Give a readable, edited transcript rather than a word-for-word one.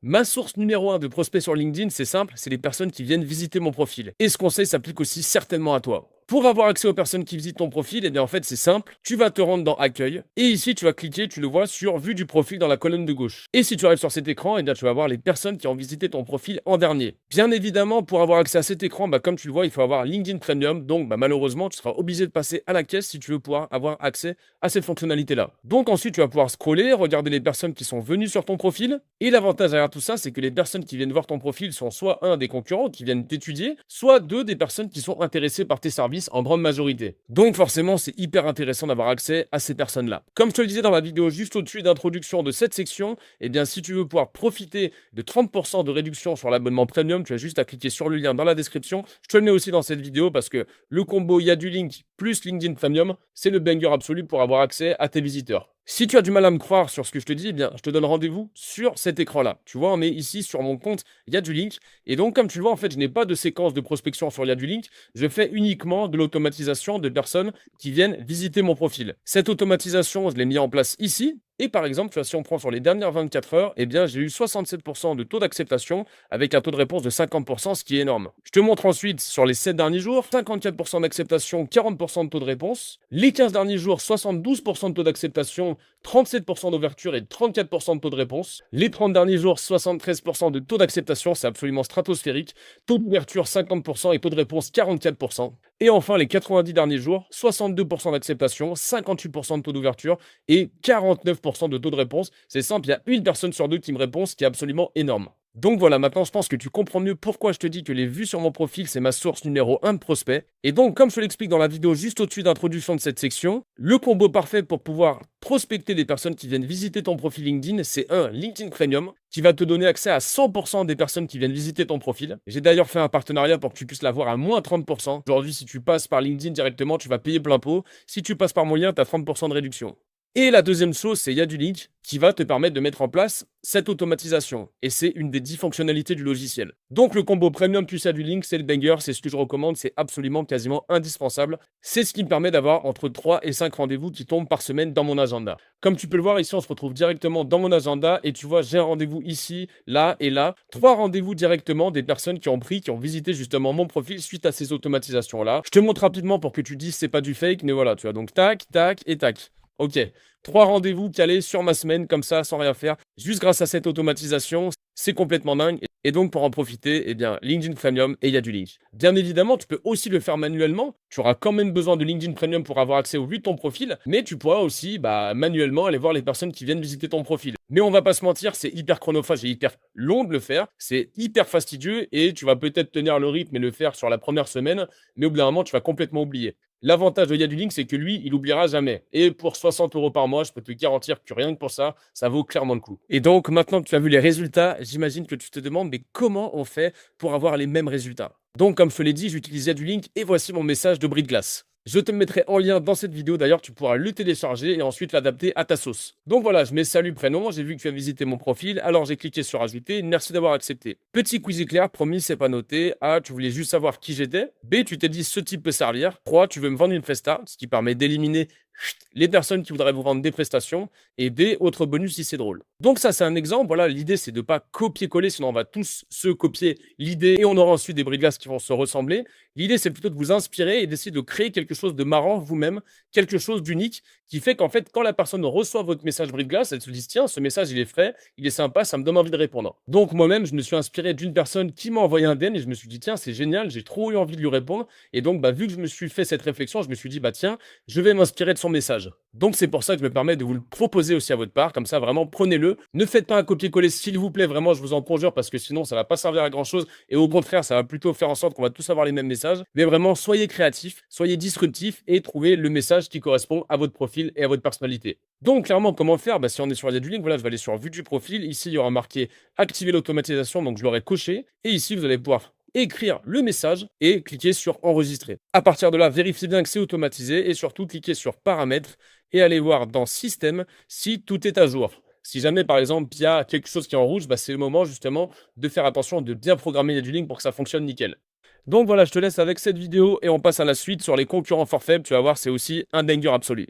Ma source numéro 1 de prospects sur LinkedIn, c'est simple, c'est les personnes qui viennent visiter mon profil. Et ce conseil s'applique aussi certainement à toi. Pour avoir accès aux personnes qui visitent ton profil, eh bien en fait c'est simple, tu vas te rendre dans Accueil et ici tu vas cliquer, tu le vois sur Vue du profil dans la colonne de gauche. Et si tu arrives sur cet écran, eh bien tu vas voir les personnes qui ont visité ton profil en dernier. Bien évidemment, pour avoir accès à cet écran, comme tu le vois, il faut avoir LinkedIn Premium, donc malheureusement tu seras obligé de passer à la caisse si tu veux pouvoir avoir accès à cette fonctionnalité-là. Donc ensuite tu vas pouvoir scroller, regarder les personnes qui sont venues sur ton profil et l'avantage derrière tout ça, c'est que les personnes qui viennent voir ton profil sont soit un des concurrents qui viennent t'étudier, soit deux des personnes qui sont intéressées par tes services en grande majorité. Donc forcément, c'est hyper intéressant d'avoir accès à ces personnes-là. Comme je te le disais dans la vidéo juste au-dessus d'introduction de cette section, eh bien si tu veux pouvoir profiter de 30% de réduction sur l'abonnement premium, tu as juste à cliquer sur le lien dans la description. Je te le mets aussi dans cette vidéo parce que le combo, il y a du link plus LinkedIn Premium, c'est le banger absolu pour avoir accès à tes visiteurs. Si tu as du mal à me croire sur ce que je te dis, eh bien, je te donne rendez-vous sur cet écran-là. Tu vois, on est ici sur mon compte, il y a du link. Et donc, comme tu le vois, en fait, je n'ai pas de séquence de prospection sur il y a du link. Je fais uniquement de l'automatisation de personnes qui viennent visiter mon profil. Cette automatisation, je l'ai mis en place ici. Et par exemple, tu vois, si on prend sur les dernières 24 heures, eh bien, j'ai eu 67% de taux d'acceptation avec un taux de réponse de 50%, ce qui est énorme. Je te montre ensuite sur les 7 derniers jours, 54% d'acceptation, 40% de taux de réponse. Les 15 derniers jours, 72% de taux d'acceptation, 37% d'ouverture et 34% de taux de réponse. Les 30 derniers jours, 73% de taux d'acceptation, c'est absolument stratosphérique. Taux d'ouverture, 50% et taux de réponse, 44%. Et enfin, les 90 derniers jours, 62% d'acceptation, 58% de taux d'ouverture et 49% de taux de réponse. C'est simple, il y a une personne sur deux qui me répond, ce qui est absolument énorme. Donc voilà, maintenant je pense que tu comprends mieux pourquoi je te dis que les vues sur mon profil, c'est ma source numéro 1 de prospects. Et donc, comme je te l'explique dans la vidéo juste au-dessus d'introduction de cette section, le combo parfait pour pouvoir prospecter les personnes qui viennent visiter ton profil LinkedIn, c'est un LinkedIn Premium qui va te donner accès à 100% des personnes qui viennent visiter ton profil. J'ai d'ailleurs fait un partenariat pour que tu puisses l'avoir à moins 30%. Aujourd'hui, si tu passes par LinkedIn directement, tu vas payer plein pot. Si tu passes par moyen, tu as 30% de réduction. Et la deuxième chose, c'est il y a du link qui va te permettre de mettre en place cette automatisation. Et c'est une des 10 fonctionnalités du logiciel. Donc le combo premium plus il y a du link, c'est le banger, c'est ce que je recommande, c'est absolument quasiment indispensable. C'est ce qui me permet d'avoir entre 3 et 5 rendez-vous qui tombent par semaine dans mon agenda. Comme tu peux le voir ici, on se retrouve directement dans mon agenda et tu vois, j'ai un rendez-vous ici, là et là. 3 rendez-vous directement des personnes qui ont visité justement mon profil suite à ces automatisations-là. Je te montre rapidement pour que tu dises c'est pas du fake, mais voilà, tu vois, donc tac, tac et tac. Ok, 3 rendez-vous calés sur ma semaine, comme ça, sans rien faire, juste grâce à cette automatisation, c'est complètement dingue. Et donc, pour en profiter, eh bien, LinkedIn Premium et il y a du link. Bien évidemment, tu peux aussi le faire manuellement. Tu auras quand même besoin de LinkedIn Premium pour avoir accès aux vues de ton profil, mais tu pourras aussi, manuellement aller voir les personnes qui viennent visiter ton profil. Mais on va pas se mentir, c'est hyper chronophage et hyper long de le faire. C'est hyper fastidieux et tu vas peut-être tenir le rythme et le faire sur la première semaine, mais au bout d'un moment, tu vas complètement oublier. L'avantage de Yadulink, c'est que lui, il oubliera jamais. Et pour 60 € par mois, je peux te garantir que rien que pour ça, ça vaut clairement le coup. Et donc, maintenant que tu as vu les résultats, j'imagine que tu te demandes, mais comment on fait pour avoir les mêmes résultats? Donc, comme je te l'ai dit, j'utilise Yadulink et voici mon message de bris de glace. Je te le mettrai en lien dans cette vidéo. D'ailleurs, tu pourras le télécharger et ensuite l'adapter à ta sauce. Donc voilà, je mets salut prénom. J'ai vu que tu as visité mon profil. Alors j'ai cliqué sur ajouter. Merci d'avoir accepté. Petit quiz éclair. Promis, c'est pas noté. A, tu voulais juste savoir qui j'étais. B, tu t'es dit ce type peut servir. 3, tu veux me vendre une presta, ce qui permet d'éliminer les personnes qui voudraient vous vendre des prestations. Et D, autre bonus si c'est drôle. Donc ça, c'est un exemple. Voilà, l'idée, c'est de ne pas copier-coller, sinon on va tous se copier l'idée et on aura ensuite des bris de glace qui vont se ressembler. L'idée, c'est plutôt de vous inspirer et d'essayer de créer quelque chose de marrant vous-même, quelque chose d'unique qui fait qu'en fait, quand la personne reçoit votre message bris de glace, elle se dit tiens, ce message, il est frais, il est sympa, ça me donne envie de répondre. Donc moi-même, je me suis inspiré d'une personne qui m'a envoyé un DM et je me suis dit tiens, c'est génial, j'ai trop eu envie de lui répondre. Et donc, vu que je me suis fait cette réflexion, je me suis dit tiens, je vais m'inspirer de son message. Donc c'est pour ça que je me permets de vous le proposer aussi à votre part, comme ça vraiment prenez-le. Ne faites pas un copier-coller s'il vous plaît, vraiment je vous en conjure parce que sinon ça va pas servir à grand chose et au contraire ça va plutôt faire en sorte qu'on va tous avoir les mêmes messages. Mais vraiment soyez créatifs, soyez disruptifs et trouvez le message qui correspond à votre profil et à votre personnalité. Donc clairement comment faire? Si on est sur Yadulink, voilà, je vais aller sur vue du profil, ici il y aura marqué activer l'automatisation, donc je l'aurai coché et ici vous allez pouvoir écrire le message et cliquer sur enregistrer. À partir de là, vérifiez bien que c'est automatisé et surtout cliquez sur paramètres et allez voir dans système si tout est à jour. Si jamais par exemple il y a quelque chose qui est en rouge, c'est le moment justement de faire attention, de bien programmer Yadulink pour que ça fonctionne nickel. Donc voilà, je te laisse avec cette vidéo et on passe à la suite sur les concurrents forfaits. Tu vas voir, c'est aussi un banger absolu.